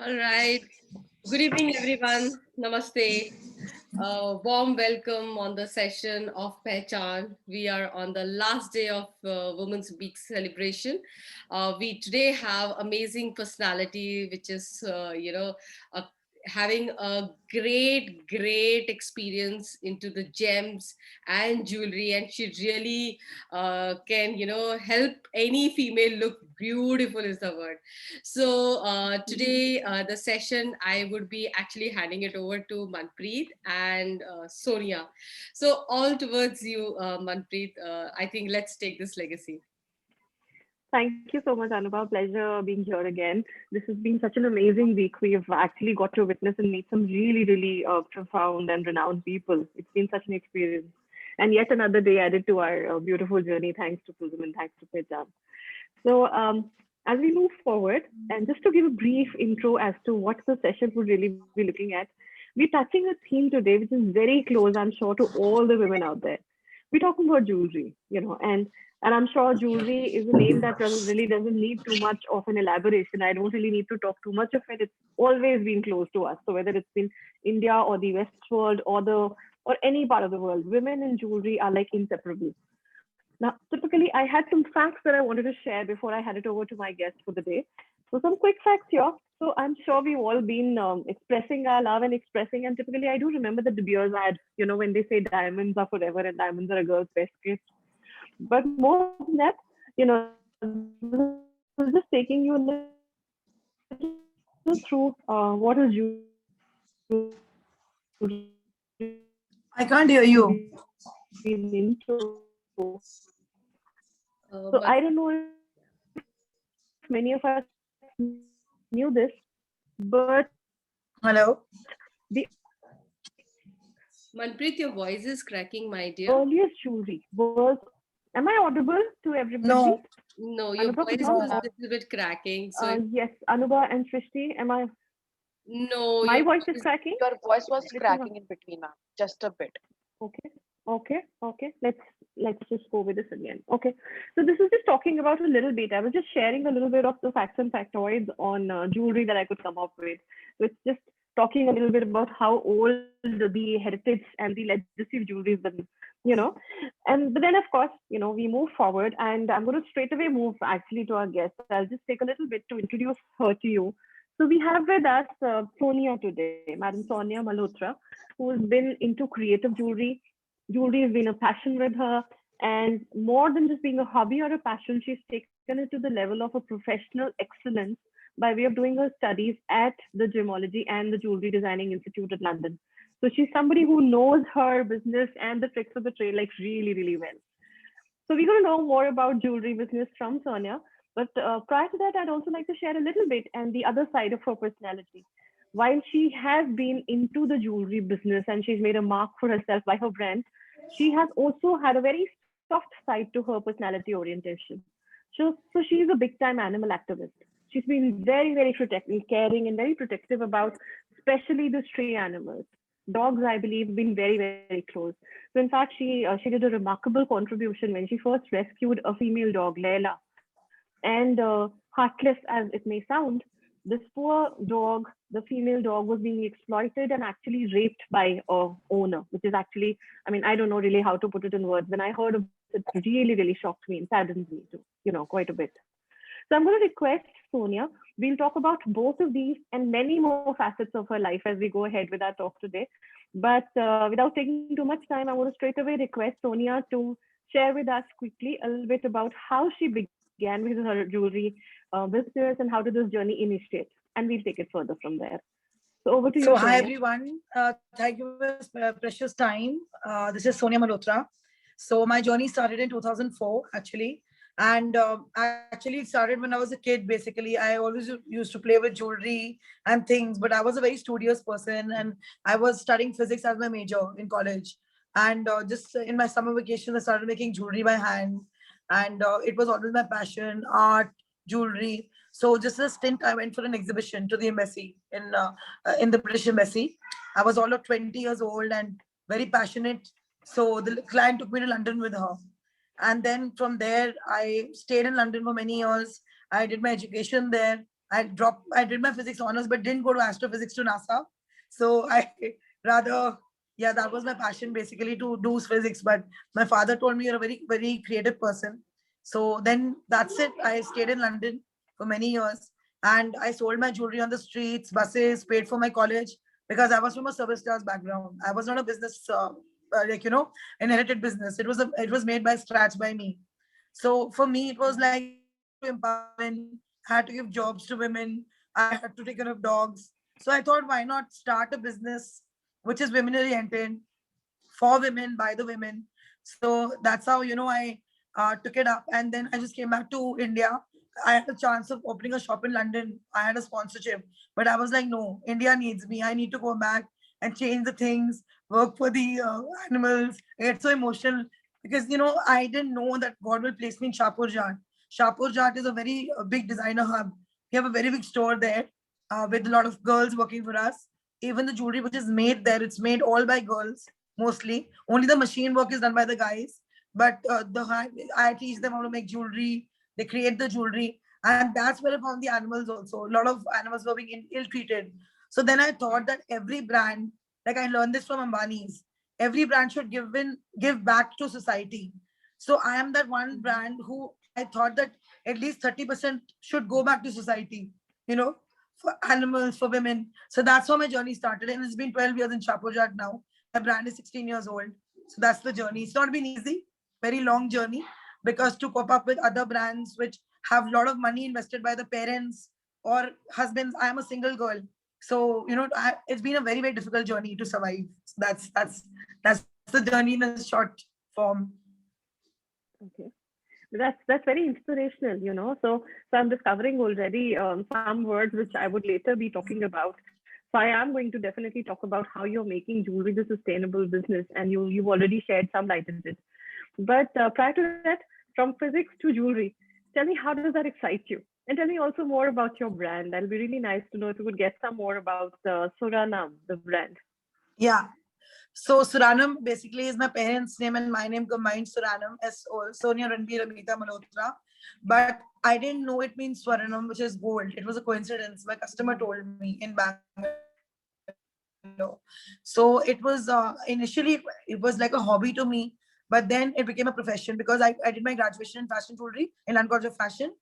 All right. Good evening, everyone. Namaste. Warm welcome on the session of Pehchan. We are on the last day of Women's Week celebration. We today have amazing personality, which is, a having a great experience into the gems and jewelry, and she really can help any female look beautiful is the word. So today the session I would be actually handing it over to Manpreet and Sonia. So all towards you, Manpreet. I think let's take this legacy. Thank you so much, Anubha. Pleasure being here again. This has been such an amazing week. We have actually got to witness and meet some really profound and renowned people. It's been such an experience. And yet another day added to our beautiful journey, thanks to Prism and thanks to Pejam. So, as we move forward, and just to give a brief intro as to what the session would really be looking at, we're touching a theme today which is very close, I'm sure, to all the women out there. We're talking about jewelry, and I'm sure jewelry is a name that really doesn't need too much of an elaboration. I don't really need to talk too much of it. It's always been close to us. So whether it's been India or the West world or any part of the world, women in jewelry are like inseparable. Now, typically, I had some facts that I wanted to share before I hand it over to my guest for the day. So, some quick facts here. So, I'm sure we've all been expressing our love and expressing, and typically, I do remember the De Beers ad, when they say diamonds are forever and diamonds are a girl's best gift. But more than that, this is just taking you a little through what is jewelry I can't hear you. into. So I Man- don't know if many of us knew this, but the Hello. Manpreet, your voice is cracking, my dear. earliest jewelry was. Am I audible to everybody? No. No, your Anubha, could voice you was No. a little bit cracking. So yes, Anubha and Srishti, am I? no, My your voice is voice, cracking. Your voice was Let me know. cracking in between, ma'am. Just a bit. Okay, okay. Let's just go with this again. Okay, so this is just talking about a little bit. I was just sharing a little bit of the facts and factoids on jewelry that I could come up with. So it's just talking a little bit about how old the heritage and the legacy of jewelry has been, you know. And but then of course, we move forward, and I'm going to straight away move actually to our guest. I'll just take a little bit to introduce her to you. So we have with us Sonia today, Madam Sonia Malhotra, who's been into creative jewelry. Jewelry has been a passion with her, and more than just being a hobby or a passion, she's taken it to the level of a professional excellence by way of doing her studies at the Gemology and the Jewelry Designing Institute at London. So she's somebody who knows her business and the tricks of the trade like really well. So we're going to know more about jewelry business from Sonia. But prior to that, I'd also like to share a little bit and the other side of her personality. While she has been into the jewelry business and she's made a mark for herself by her brand, she has also had a very soft side to her personality orientation. So she's a big time animal activist. She's been very protective, caring, and very protective about, especially the stray animals. Dogs, I believe, been very close. So in fact, she did a remarkable contribution when she first rescued a female dog, Leila. And heartless as it may sound, this poor dog, the female dog, was being exploited and actually raped by a owner, which is actually, I mean, I don't know really how to put it in words. When I heard of this, it really shocked me and saddened me too, quite a bit. So I'm going to request Sonia. We'll talk about both of these and many more facets of her life as we go ahead with our talk today. But without taking too much time, I want to straight away request Sonia to share with us quickly a little bit about how she began began with her jewelry business, and how did this journey initiate? And we'll take it further from there. So over to you, So, hi Sonia. everyone. Thank you for this precious time. This is Sonia Malhotra. So, my journey started in 2004, actually. And actually, it started when I was a kid. Basically, I always used to play with jewelry and things, but I was a very studious person, and I was studying physics as my major in college. And just in my summer vacation, I started making jewelry by hand, and it was always my passion: art, jewelry. So, just a stint, I went for an exhibition to the embassy in the British Embassy. I was all of 20 years old and very passionate. So the client took me to London with her. And then from there, I stayed in London for many years. I did my education there. I did my physics honors, but didn't go to astrophysics to NASA. So I rather, yeah, that was my passion basically to do physics. But my father told me you're a very, very creative person. So then that's it. I stayed in London for many years and I sold my jewelry on the streets, buses, paid for my college because I was from a service class background. I was not a business, inherited business. It was made by scratch by me. So for me, it was like empowerment. I had to give jobs to women. I had to take care of dogs. So I thought, why not start a business which is women oriented for women by the women. So that's how I took it up, and then I just came back to India. I had a chance of opening a shop in London. I had a sponsorship, but I was like, no, India needs me. I need to go back and change the things, work for the animals. I get so emotional because I didn't know that God will place me in Shapur Jat. Shapur Jat is a very big designer hub. We have a very big store there with a lot of girls working for us. Even the jewelry which is made there, it's made all by girls mostly. Only the machine work is done by the guys. But I teach them how to make jewelry. They create the jewelry, and that's where I found the animals also. A lot of animals were being ill-treated. So then I thought that every brand, like I learned this from Ambani's, every brand should give back to society. So I am that one brand who I thought that at least 30% should go back to society, for animals, for women. So that's how my journey started. And it's been 12 years in Shapur Jat now. My brand is 16 years old. So that's the journey. It's not been easy, very long journey, because to cope up with other brands which have a lot of money invested by the parents or husbands. I am a single girl. So, it's been a very, very difficult journey to survive. So that's the journey in a short form. Okay. That's very inspirational. So I'm discovering already some words which I would later be talking about. So I am going to definitely talk about how you're making jewelry the sustainable business, and you've already shared some light in it. But prior to that, from physics to jewelry, tell me, how does that excite you? And tell me also more about your brand. That'll be really nice to know if you could get some more about Suranam, the brand. Yeah. So Suranam basically is my parents' name and my name combined. Suranam, Sonia Ranbir Amita Malhotra. But I didn't know it means Swaranam, which is gold. It was a coincidence. My customer told me in Bangalore. So it was initially it was like a hobby to me, but then it became a profession because I did my graduation in fashion jewelry in London College of Fashion,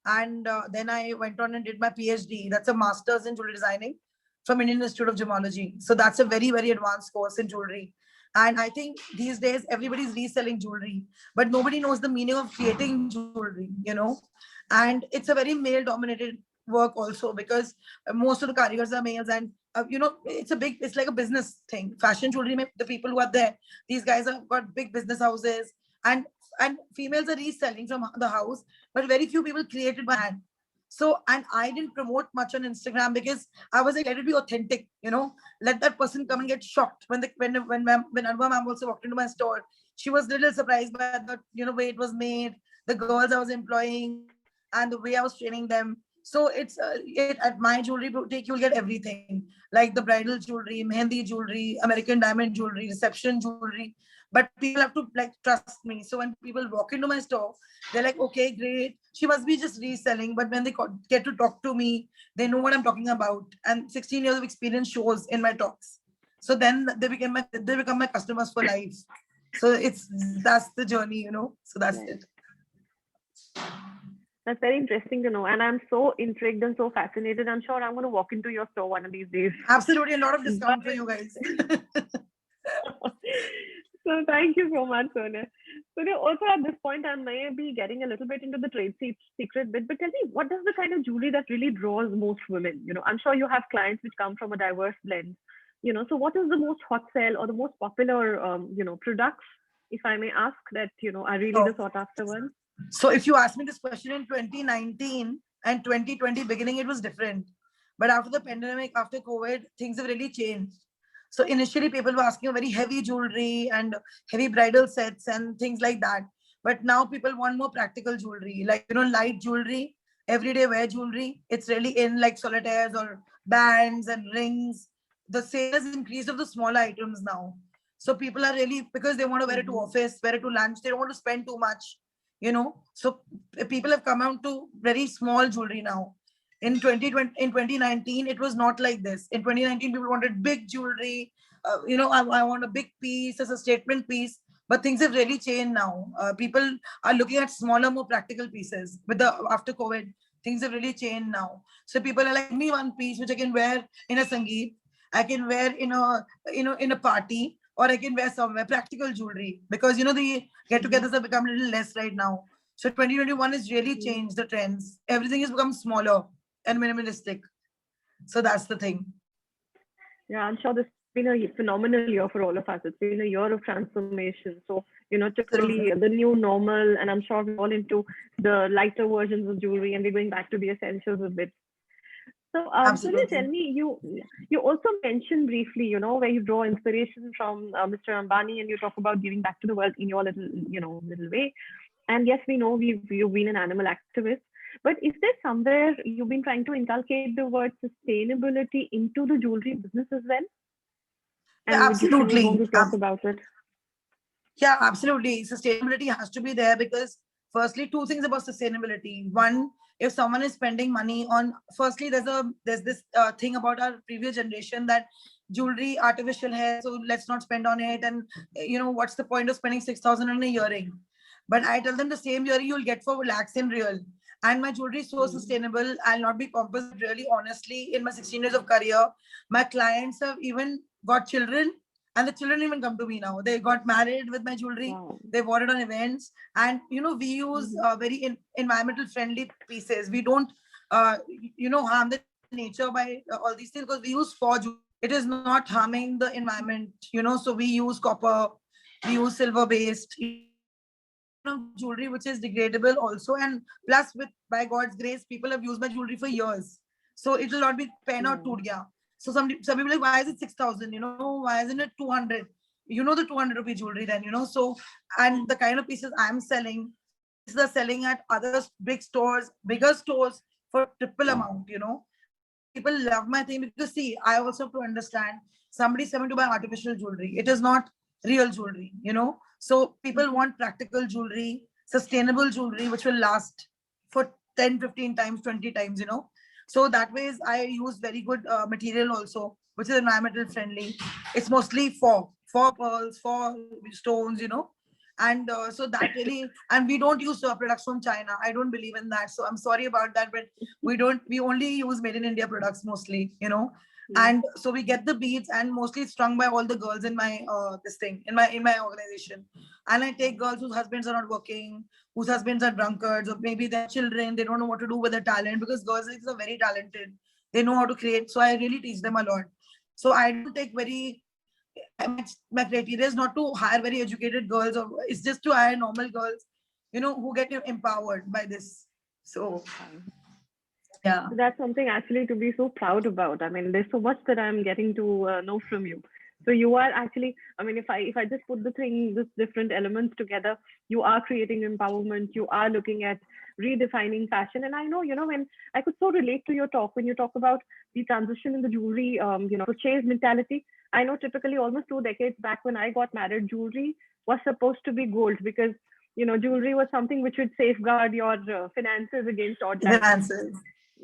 and then I went on and did my PhD. That's a master's in jewelry designing from Indian Institute of Gemology. So that's a very, very advanced course in jewelry. And I think these days everybody's reselling jewelry, but nobody knows the meaning of creating jewelry. And it's a very male dominated work also because most of the carriers are males, and it's like a business thing. Fashion jewelry, the people who are there, these guys have got big business houses, and females are reselling from the house, but very few people create it by hand. So, and I didn't promote much on Instagram because I was like, let it be authentic, let that person come and get shocked when Anubha ma'am also walked into my store. She was a little surprised by the way it was made, the girls I was employing, and the way I was training them. So at my jewelry boutique, you'll get everything like the bridal jewelry, mehendi jewelry, American diamond jewelry, reception jewelry. But people have to like trust me. So when people walk into my store, they're like, okay, great. She must be just reselling. But when they get to talk to me, they know what I'm talking about. And 16 years of experience shows in my talks. So then they become my customers for life. So that's the journey, So that's it. That's very interesting to know. And I'm so intrigued and so fascinated. I'm sure I'm going to walk into your store one of these days. Absolutely. A lot of discount for you guys. So thank you so much, Sonia. So also at this point, I may be getting a little bit into the secret bit, but tell me, what is the kind of jewelry that really draws most women? I'm sure you have clients which come from a diverse blend. So what is the most hot sell or the most popular, products, if I may ask, that are really the So, sought after ones? so if you ask me this question in 2019 and 2020 beginning, it was different. But after the pandemic, after COVID, things have really changed. So initially people were asking for very heavy jewelry and heavy bridal sets and things like that. But now people want more practical jewelry, like, light jewelry, everyday wear jewelry. It's really in, like solitaires or bands and rings. The sale has increased of the smaller items now. So people are really, because they want to wear it to Mhm. office, wear it to lunch, they don't want to spend too much, So people have come out to very small jewelry now. In 2020, in 2019, it was not like this. In 2019, people wanted big jewelry. I want a big piece as a statement piece. But things have really changed now. People are looking at smaller, more practical pieces. With the after COVID, things have really changed now. So people are like, me one piece which I can wear in a sangeet, I can wear in a in a party, or I can wear somewhere practical jewelry, because the Mhm. get-togethers have become a little less right now. So 2021 has really Mhm. changed the trends. Everything has become smaller and minimalistic. So that's the thing. Yeah, I'm sure this has been a phenomenal year for all of us. It's been a year of transformation. So, typically Absolutely. the new normal, and I'm sure we're all into the lighter versions of jewelry, and we're going back to the essentials a bit. So, Sonia, tell Absolutely. me, you also mentioned briefly, where you draw inspiration from Mr. Ambani, and you talk about giving back to the world in your little way. And yes, we know you've been an animal activist, but is there somewhere you've been trying to inculcate the word sustainability into the jewelry business as well? Yeah, And if you would want absolutely. to talk about it. Yeah, absolutely. Sustainability has to be there because, firstly, two things about sustainability. One, if someone is spending money on, firstly, there's this thing about our previous generation that jewelry, artificial hair, so let's not spend on it. And what's the point of spending 6,000 on a earring? But I tell them the same earring you'll get for lakhs in real. And my jewelry is so Mm. sustainable. I'll not be pompous, but really honestly, in my 16 years of career, my clients have even got children, and the children even come to me now. They got married with my jewelry. Wow. They bought it on events. And we use Mhm. very environmental friendly pieces. We don't harm the nature by all these things, because we use forge. It is not harming the environment. So we use copper, we use silver based jewelry which is degradable also. And plus, with by God's grace, people have used my jewelry for years, so it will not be pen or Yeah. toot. Yeah. So some people are like, why is it 6,000? Why isn't it 200? The 200 rupee jewelry then. So, and the kind of pieces I'm selling, these pieces are selling at other big stores, bigger stores, for triple amount. And people love my thing, because see, I also have to understand, somebody's coming to buy artificial jewelry. It is not real jewelry. So people Mhm. want practical jewelry, sustainable jewelry, which will last for 10, 15 times, 20 times. So that ways I use very good material also, which is environmental friendly. It's mostly for pearls, for stones. And so that really, and we don't use products from China. I don't believe in that. So I'm sorry about that, but we only use made in India products mostly. Mm. And so we get the beads, and mostly it's strung by all the girls in my this thing in my organization. And I take girls whose husbands are not working, whose husbands are drunkards, or maybe their children, they don't know what to do with their talent, because girls are very talented. They know how to create. So I really teach them a lot. So I don't take very, my criteria is not to hire very educated girls, or it's just to hire normal girls, who get empowered by this. So Wow. yeah. So that's something actually to be so proud about. I mean, there's so much that I'm getting to know from you. So you are actually, I mean, if I just put this different elements together, you are creating empowerment. You are looking at redefining fashion. And I know, when I could so relate to your talk when you talk about the transition in the jewelry, purchase mentality. I know typically almost 2 decades back when I got married, jewelry was supposed to be gold because jewelry was something which would safeguard your finances against odd The times. answers.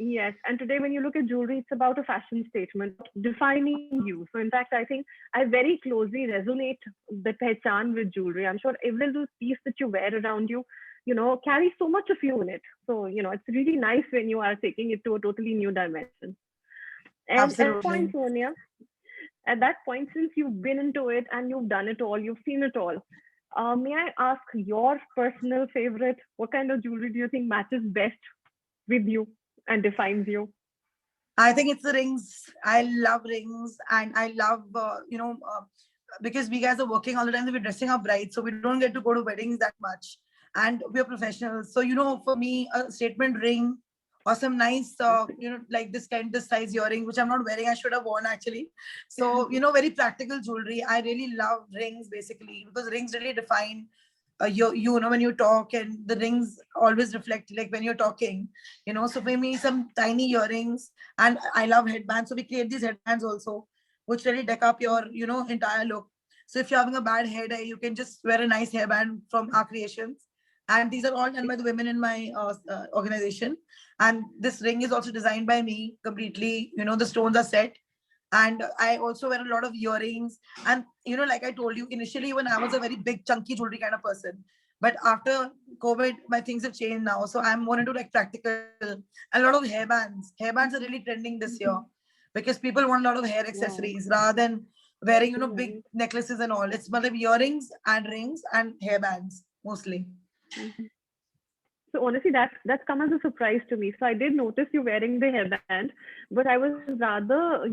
Yes, and today when you look at jewelry, it's about a fashion statement defining you. So in fact, I think I very closely resonate the pehchan with jewelry. I'm sure every little piece that you wear around you, carries so much of you in it. So it's really nice when you are taking it to a totally new dimension. And at that point, Absolutely. Sonia, at that point, since you've been into it and you've done it all, you've seen it all. May I ask your personal favorite? What kind of jewelry do you think matches best with you and defines you? I think it's the rings. I love rings, and I love because we guys are working all the time, so we're dressing up bright, so we don't get to go to weddings that much, and we're professionals. So for me, a statement ring or some nice, like this size earring, which I'm not wearing. I should have worn actually. So very practical jewelry. I really love rings basically because rings really define when you talk, and the rings always reflect like when you're talking. So for me, some tiny earrings, and I love headbands, so we create these headbands also, which really deck up your entire look. So if you're having a bad hair day, you can just wear a nice hairband from our creations, and these are all done by the women in my organization. And this ring is also designed by me completely. The stones are set, and I also wear a lot of earrings. And like I told you initially, when I was a very big chunky jewelry kind of person, but after COVID my things have changed now, so I'm more into like practical. A lot of hairbands are really trending this year because people want a lot of hair Wow. accessories rather than wearing big Right. necklaces and all. It's but earrings and rings and hairbands mostly. Mhm. So honestly, that's come as a surprise to me. So I did notice you wearing the hairband, but I was rather,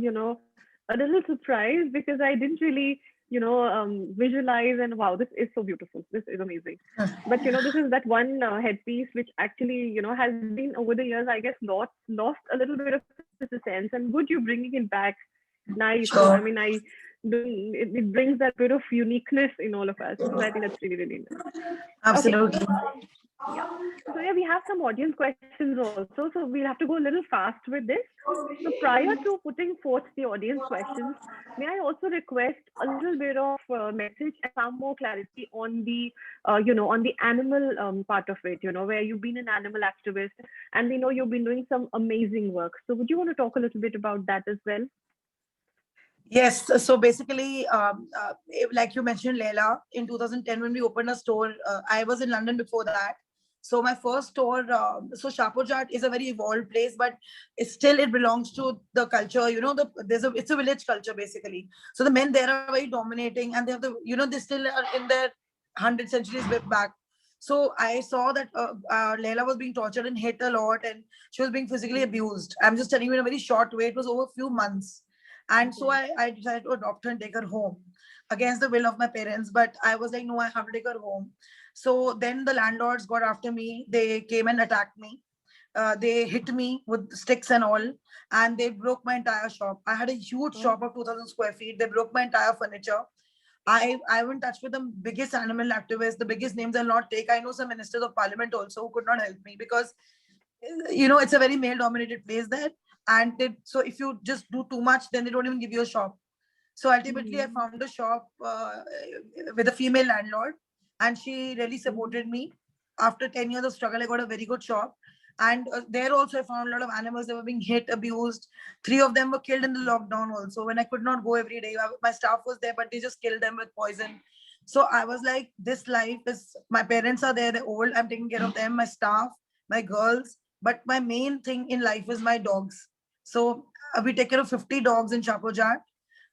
a little surprised because I didn't really, visualize and wow, this is so beautiful. This is amazing. But this is that one headpiece which actually, has been over the years, I guess, lost a little bit of its essence. And good, you bringing it back. Nice. So I mean, Sure. it brings that bit of uniqueness in all of us. So I think that's really really nice. Okay. Absolutely. Yeah. So yeah, we have some audience questions also. So we'll have to go a little fast with this. So prior to putting forth the audience questions, may I also request a little bit of message and some more clarity on the, on the animal part of it, where you've been an animal activist and we know you've been doing some amazing work. So would you want to talk a little bit about that as well? Yes, so basically, like you mentioned, Leila, in 2010 when we opened a store, I was in London before that. So my first store, so Shapurjat is a very evolved place, but it belongs to the culture. It's a village culture basically. So the men there are very dominating, and they have they still are in their 100 centuries back. So I saw that Leila was being tortured and hit a lot, and she was being physically abused. I'm just telling you in a very short way. It was over a few months, and so I decided to adopt her and take her home against the will of my parents. But I was like, no, I have to take her home. So then the landlords got after me. They came and attacked me. They hit me with sticks and all, and they broke my entire shop. I had a huge Oh, shop of 2,000 square feet. They broke my entire furniture. I went touch with the biggest animal activists, the biggest names I'll not take. I know some ministers of parliament also who could not help me because it's a very male dominated place there. And so if you just do too much, then they don't even give you a shop. So ultimately I mhm, found a shop with a female landlord, and she really mhm, supported me. After 10 years of struggle, I got a very good shop. And there also I found a lot of animals that were being hit, abused. 3 of them were killed in the lockdown also, when I could not go every day. My staff was there, but they just killed them with poison. So I was like, this life is, my parents are there, they're old, I'm taking care of them, my staff, my girls. But my main thing in life is my dogs. So we take care of 50 dogs in Chapojat,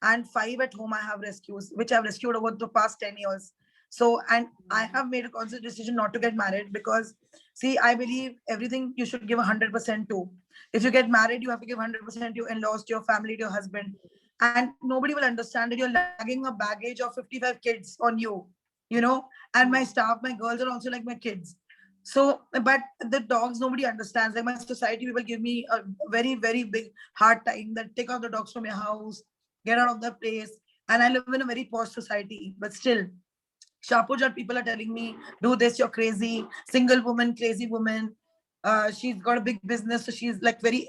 and 5 at home I have rescues, which I've rescued over the past 10 years. So, and I have made a conscious decision not to get married because, see, I believe everything you should give 100% to. If you get married, you have to give 100% to your in-laws, to your family, to your husband. And nobody will understand that you're lugging a baggage of 55 kids on you, you know, and my staff, my girls are also like my kids. So, but the dogs, nobody understands. Like my society, people give me a very, very big hard time that take out the dogs from your house, get out of the place. And I live in a very posh society, but still, Shapurjat people are telling me, do this, you're crazy, single woman, crazy woman. She's got a big business, so she's like she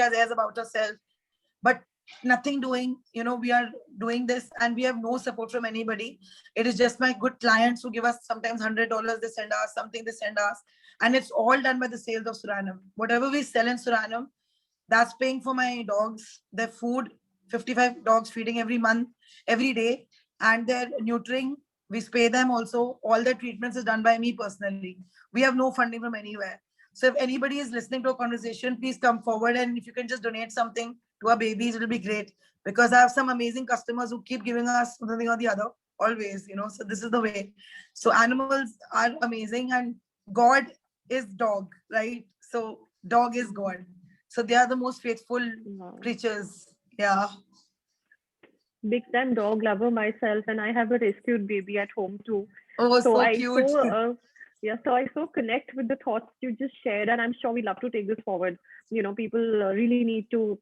has airs about herself, but nothing doing. We are doing this, and we have no support from anybody. It is just my good clients who give us sometimes $100, they send us something, they send us, and it's all done by the sales of Suranum. Whatever we sell in Suranum, that's paying for my dogs, their food, 55 dogs feeding every month, every day, and their neutering. We pay them also. All their treatments is done by me personally. We have no funding from anywhere. So if anybody is listening to a conversation, please come forward. And if you can just donate something to our babies, it'll be great. Because I have some amazing customers who keep giving us something or the other. always, you know. So this is the way. So animals are amazing, and God is dog, right? So dog is God. So they are the most faithful Wow. creatures. Yeah. Big time dog lover myself, and I have a rescued baby at home too. Oh, So so I cute. so I so connect with the thoughts you just shared, and I'm sure we love to take this forward. You know, people really need to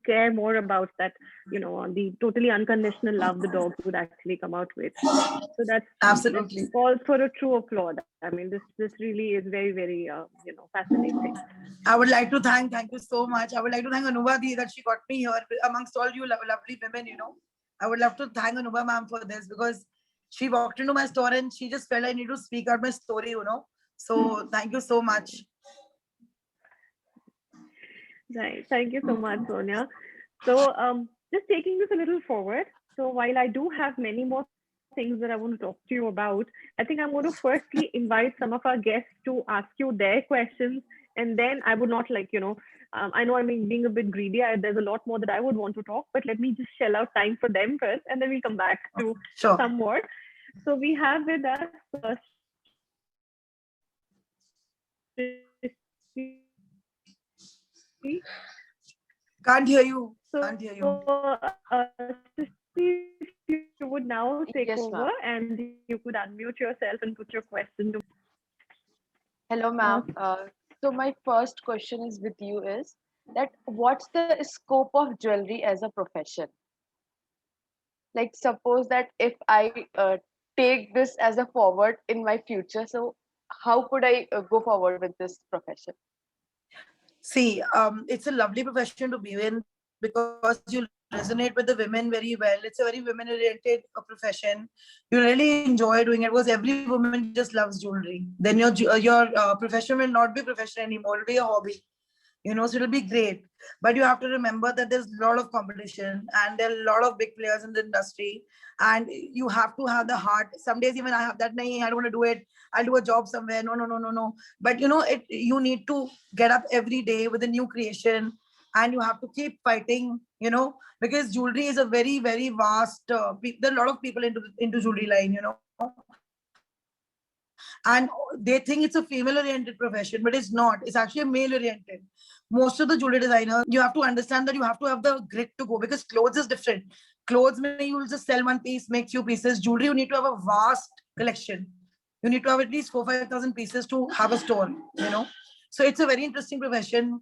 care more about that. You know, the totally unconditional love the dogs would actually come out with. So that Absolutely. calls for a true applaud. I mean, this really is very fascinating. I would like to thank you so much. I would like to thank Anuba Di that she got me here amongst all you lovely women, you know. I would love to thank Anuba ma'am for this because she walked into my store and she just felt I need to speak out my story, you know. So thank you so much. Right. Thank you so much, Sonia. So, just taking this a little forward. So, while I do have many more things that I want to talk to you about, I think I'm going to firstly invite some of our guests to ask you their questions. And then I would not like, I know I'm being a bit greedy. There's a lot more that I would want to talk, but let me just shell out time for them first, and then we'll come back to Sure. some more. So, we have with us Can't hear you. So, Can't hear you. Srishti, if you would now take Yes, over ma'am. and you could unmute yourself and put your question to. Hello, ma'am. So my first question is with you is that what's the scope of jewelry as a profession? Like suppose that if I take this as a forward in my future, so how could I go forward with this profession? See, it's a lovely profession to be in because you resonate with the women very well. It's a very women-oriented profession. You really enjoy doing it because every woman just loves jewelry. Then your profession will not be profession anymore. It'll be a hobby. You know, so it'll be great. But you have to remember that there's a lot of competition and there are a lot of big players in the industry, and you have to have the heart. Some days even I have that, nahi, I don't want to do it, I'll do a job somewhere, no. But you know, you need to get up every day with a new creation, and you have to keep fighting, you know, because jewelry is a very vast there are a lot of people into jewelry line, you know, and they think it's a female oriented profession, but it's not. It's actually a male oriented. Most of the jewelry designers, you have to understand that you have to have the grit to go, because clothes is different. Clothes may you will just sell one piece, make few pieces. Jewelry, you need to have a vast collection. You need to have at least 4,000-5,000 pieces to have a store, you know. So it's a very interesting profession,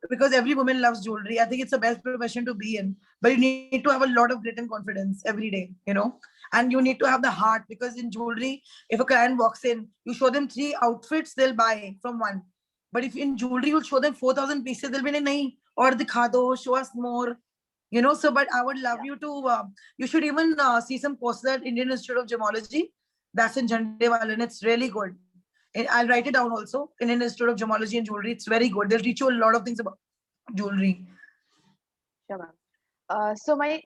because every woman loves jewelry. I think it's the best profession to be in, but you need to have a lot of grit and confidence every day, you know. And you need to have the heart, because in jewelry, if a client walks in, you show them 3 outfits, they'll buy from one. But if in jewelry you'll show them 4,000 pieces, they'll be like, nahi, or dikha do, show us more, you know. So but I would love you to you should even see some courses at Indian Institute of Gemology. That's in Jhandewala, and it's really good. And I'll write it down also. Indian Institute of Gemology and Jewelry, it's very good. They'll teach you a lot of things about jewelry. Sure, ma'am. So my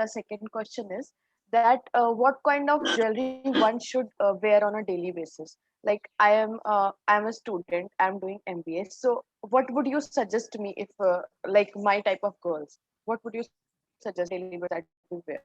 second question is that what kind of jewelry one should wear on a daily basis? Like I'm a student, I'm doing MBA. So what would you suggest me if like my type of girls? What would you suggest daily basis that we wear?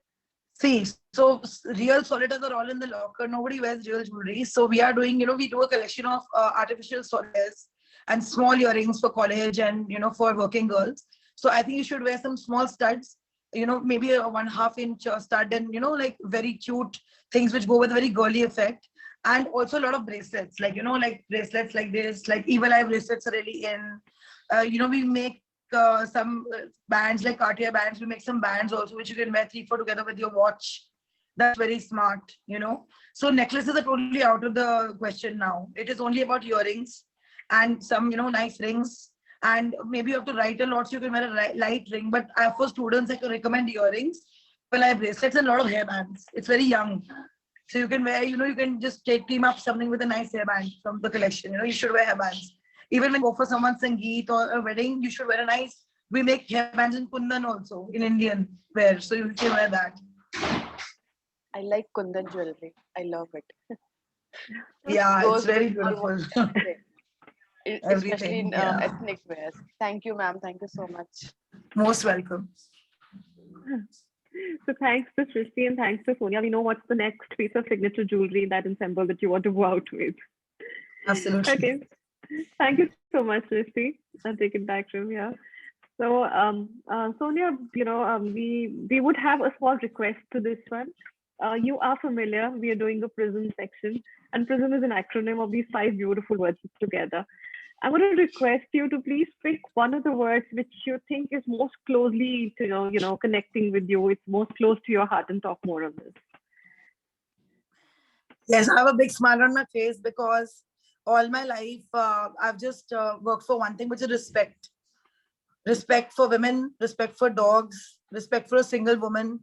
See, so real solitaires are all in the locker. Nobody wears real jewelry. So we are doing, you know, we do a collection of artificial solitaires and small earrings for college and, you know, for working girls. So I think you should wear some small studs, you know, maybe a 1/2 inch stud, and, you know, like very cute things which go with a very girly effect. And also a lot of bracelets, like, you know, like bracelets like this, like evil eye bracelets are really in. You know, we make some bands like Cartier bands. We make some bands also, which you can wear 3-4 together with your watch. That's very smart, you know. So necklaces are totally out of the question now. It is only about earrings and some, you know, nice rings. And maybe you have to write a lot, so you can wear a light ring. But for students, I can recommend earrings, well, I have bracelets and a lot of hairbands. It's very young. So you can wear, you know, you can just team up something with a nice hairband from the collection. You know, you should wear hairbands. Even when you go for someone's Sangeet or a wedding, you should wear a nice, we make hairbands in Kundan also, in Indian wear. So you can wear that. I like Kundan jewelry. I love it. Yeah, Goes it's very with beautiful. almost everything, especially Everything, in yeah. ethnic wears. Thank you, ma'am. Thank you so much. Most welcome. So thanks to Srishti and thanks to Sonia. We know what's the next piece of signature jewelry that ensemble that you want to go out with. Absolutely. Okay. Thank you so much, Srishti. I'll take it back from here. So, Sonia, we would have a small request to this one. You are familiar. We are doing the PRISM section, and PRISM is an acronym of these 5 beautiful words put together. I want to request you to please pick one of the words which you think is most closely, to, connecting with you. It's most close to your heart, and talk more on this. Yes, I have a big smile on my face because all my life I've just worked for one thing, which is respect. Respect for women, respect for dogs, respect for a single woman.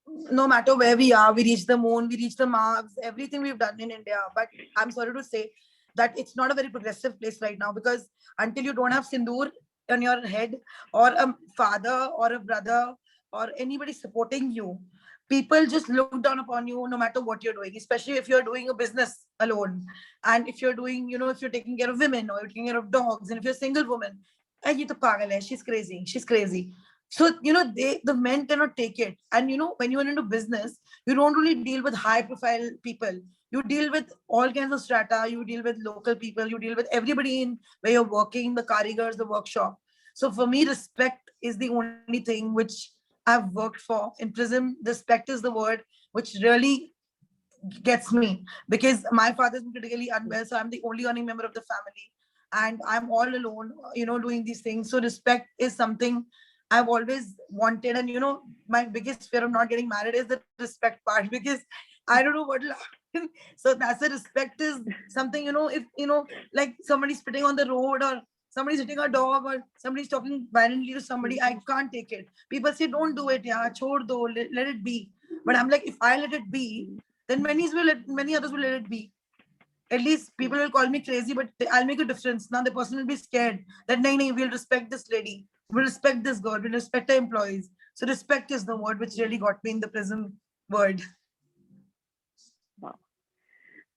No matter where we are, we reach the moon, we reach the Mars, everything we've done in India. But I'm sorry to say that it's not a very progressive place right now, because until you don't have sindoor on your head, or a father or a brother or anybody supporting you, people just look down upon you no matter what you're doing, especially if you're doing a business alone. And if you're doing, if you're taking care of women or you're taking care of dogs, and if you're a single woman, "Ay, ye to pagal hai, she's crazy, she's crazy." So, the men cannot take it. And, when you are into business, you don't only deal with high profile people. You deal with all kinds of strata. You deal with local people. You deal with everybody in where you're working, the karigars, the workshop. So for me, respect is the only thing which I've worked for. In PRISM, respect is the word which really gets me, because my father's been critically unwell. So I'm the only earning member of the family. And I'm all alone, doing these things. So respect is something I've always wanted. And, my biggest fear of not getting married is the respect part, because I don't know what will happen. So that's the respect is something, if, like somebody's spitting on the road, or somebody's hitting a dog, or somebody's talking violently to somebody, I can't take it. People say, don't do it. Yeah, chhod do, let it be. But I'm like, if I let it be, then many others will let it be. At least people will call me crazy, but I'll make a difference. Now the person will be scared that, nahi, we'll respect this lady. We'll respect this girl. We'll respect our employees. So respect is the word which really got me in the PRISM word. Wow.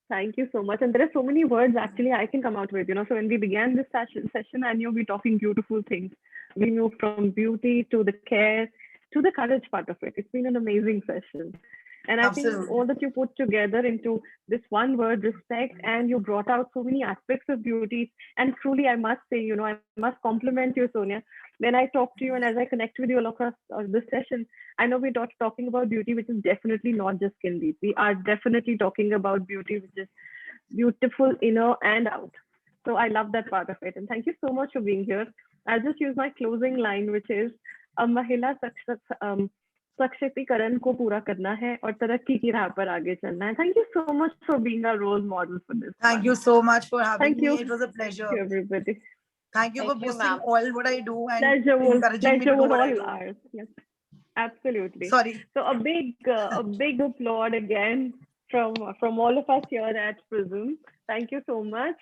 Thank you so much. And there are so many words actually I can come out with, So when we began this session, I knew we're talking beautiful things. We moved from beauty to the care to the courage part of it. It's been an amazing session. And I think Absolutely. all that you put together into this one word, respect, and you brought out so many aspects of beauty. And truly, I must say, I must compliment you, Sonia. When I talk to you and as I connect with you all across this session, I know we're not talking about beauty, which is definitely not just skin deep. We are definitely talking about beauty, which is beautiful inner and out. So I love that part of it. And thank you so much for being here. I'll just use my closing line, which is, महिला सशक्तिकरण को पूरा करना है और तरक्की की राह पर आगे चलना है. Thank you so much for being a role model for this. Thank you so much for having Thank me. you. It was a pleasure. Thank you, everybody. Thank you for Thank you, boosting ma'am. all what I do and Pleasure encouraging me to do was what I all do. ours. Yes, absolutely. Sorry. So a big applaud again from all of us here at PRISM. Thank you so much.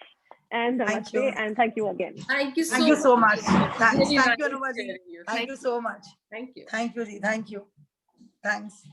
And Thank you. And thank you again. Thank you Thank you so much. Thanks. Really Thank you, nice Anuva ji. hearing you. Thank you so much. Thank you. Thank you, ji. Thank you. Thanks.